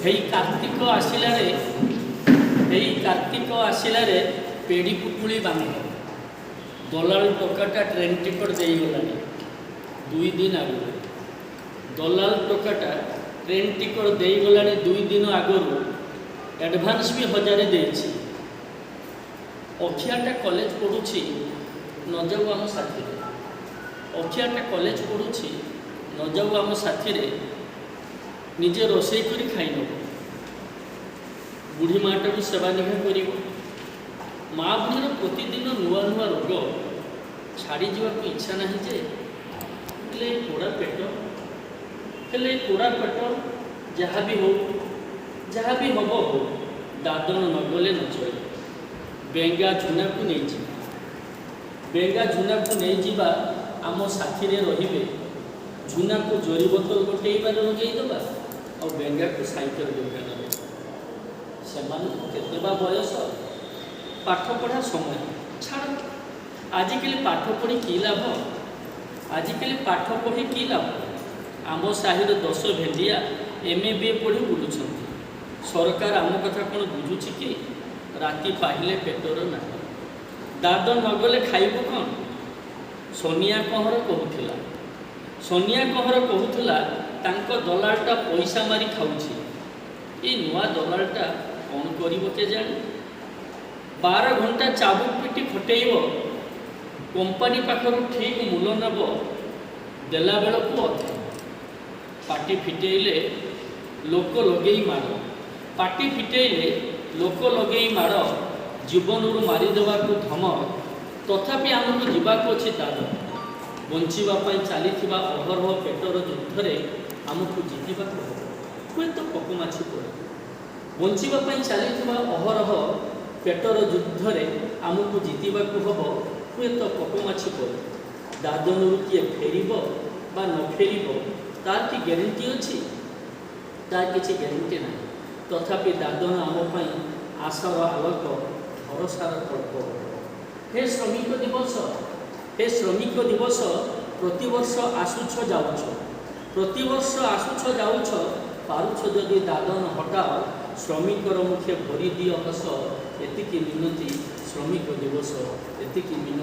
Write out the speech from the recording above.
ହେଇ କାର୍ତ୍ତିକ ଆସିଲାରେ ପେଡ଼ି ପୁଟୁଳି ବାନ୍ଧ ଦଲାଲ ଟୋକାଟା ଟ୍ରେନ୍ ଟିକଟ ଦେଇଗଲାଣି 2 ଦିନ ଆଗରୁ। ଦଲାଲ ଟୋକାଟା ଟ୍ରେନ୍ ଟିକଟ ଦେଇଗଲାଣି 2 ଦିନ ଆଗରୁ, ଆଡ଼ଭାନ୍ସ ବି 1000 ଦେଇଛି। ଅଖିଆଟା କଲେଜ ପଢ଼ୁଛି, ନଯାଉ ଆମ ସାଥିରେ। ଅଖିଆଟା କଲେଜ ପଢ଼ୁଛି, ନଯାଉ ଆମ ସାଥିରେ। ନିଜେ ରୋଷେଇ କରି ଖାଇ ନେବ, ବୁଢ଼ୀ ମାଟାକୁ ସେବା ନିଘା କରିବ। ମା ବୁଢ଼ୀର ପ୍ରତିଦିନ ନୂଆ ନୂଆ ରୋଗ, ଛାଡ଼ି ଯିବାକୁ ଇଚ୍ଛା ନାହିଁ ଯେ ହେଲେ ପୋଡ଼ା ପେଟ ଯାହା ବି ହଉ, ଯାହା ବି ହେବ ହଉ, ଦାଦନ ନଗଲେ ନ ଚଳେ। ବେଙ୍ଗା ଝୁନାକୁ ନେଇଯିବା, ଆମ ସାଥିରେ ରହିବେ। ଝୁନାକୁ ଜରି ବୋତଲ ଗୋଟେଇବାରେ ଲଗେଇଦେବା, ଆଉ ବେଙ୍ଗାକୁ ସାଇକେଲ ଦୋକାନରେ। ସେମାନଙ୍କୁ କେତେ ବା ବୟସ, ପାଠପଢ଼ା ସମୟ। ଛାଡ଼, ଆଜିକାଲି ପାଠ ପଢ଼ି କି ଲାଭ? ଆମ ସାହିର 10 ଭେଣ୍ଡିଆ MA BA ପଢ଼ି ବୁଲୁଛନ୍ତି। ସରକାର ଆମ କଥା କ'ଣ ବୁଝୁଛି କି? ରାତି ପାହିଲେ ପେଟର ନାହିଁ, ଦାଦନ ନଗଲେ ଖାଇବୁ କ'ଣ? ସୋନିଆ କହଁର କହୁଥିଲା ତାଙ୍କ ଦଲାଲଟା ପଇସା ମାରି ଖାଉଛି। ଏ ନୂଆ ଦଲାଲଟା କ'ଣ କରିବ କେଜାଣି? 12 ଘଣ୍ଟା ଚାବୁକ ପିଟି ଖଟେଇବ, କମ୍ପାନୀ ପାଖରୁ ଠିକ୍ ମୂଲ ନେବ, ଦେଲା ବେଳକୁ ଅଧେ। ପାଟି ଫିଟେଇଲେ ଲୋକ ଲଗେଇ ମାଡ଼, ଜୀବନରୁ ମାରିଦେବାକୁ ଧମକ। ତଥାପି ଆମକୁ ଯିବାକୁ ଅଛି ଦାଦନ। ବଞ୍ଚିବା ପାଇଁ ଚାଲିଥିବା ଅହରହ ପେଟର ଯୁଦ୍ଧରେ ଆମକୁ ଜିତିବାକୁ ହେବ, ହୁଏତ ପୋକମାଛି ପଡ଼େ। ବଞ୍ଚିବା ପାଇଁ ଚାଲିଥିବା ଅହରହ ପେଟର ଯୁଦ୍ଧରେ ଆମକୁ ଜିତିବାକୁ ହେବ, ହୁଏତ ପୋକମାଛି ପଡ଼େ। ଦାଦନରୁ କିଏ ଫେରିବ ବା ନ ଫେରିବ, ତାର କି ଗ୍ୟାରେଣ୍ଟି ଅଛି? ତାର କିଛି ଗ୍ୟାରେଣ୍ଟି ନାହିଁ। ତଥାପି ଦାଦନ ଆମ ପାଇଁ ଆଶାର ଆଲୋକ, ଭରସାର କଳ୍ପ। ହେ ଶ୍ରମିକ ଦିବସ, ପ୍ରତିବର୍ଷ ଆସୁଛ ଯାଉଛ, ପାରୁଛ ଯଦି ଦାଦନ ହଟାଅ, ଶ୍ରମିକର ମୁଖେ ଭରି ଦିଅ ହସ। ଏତିକି ମିନତି ଶ୍ରମିକ ଦିବସ, ଏତିକି ମିନତି।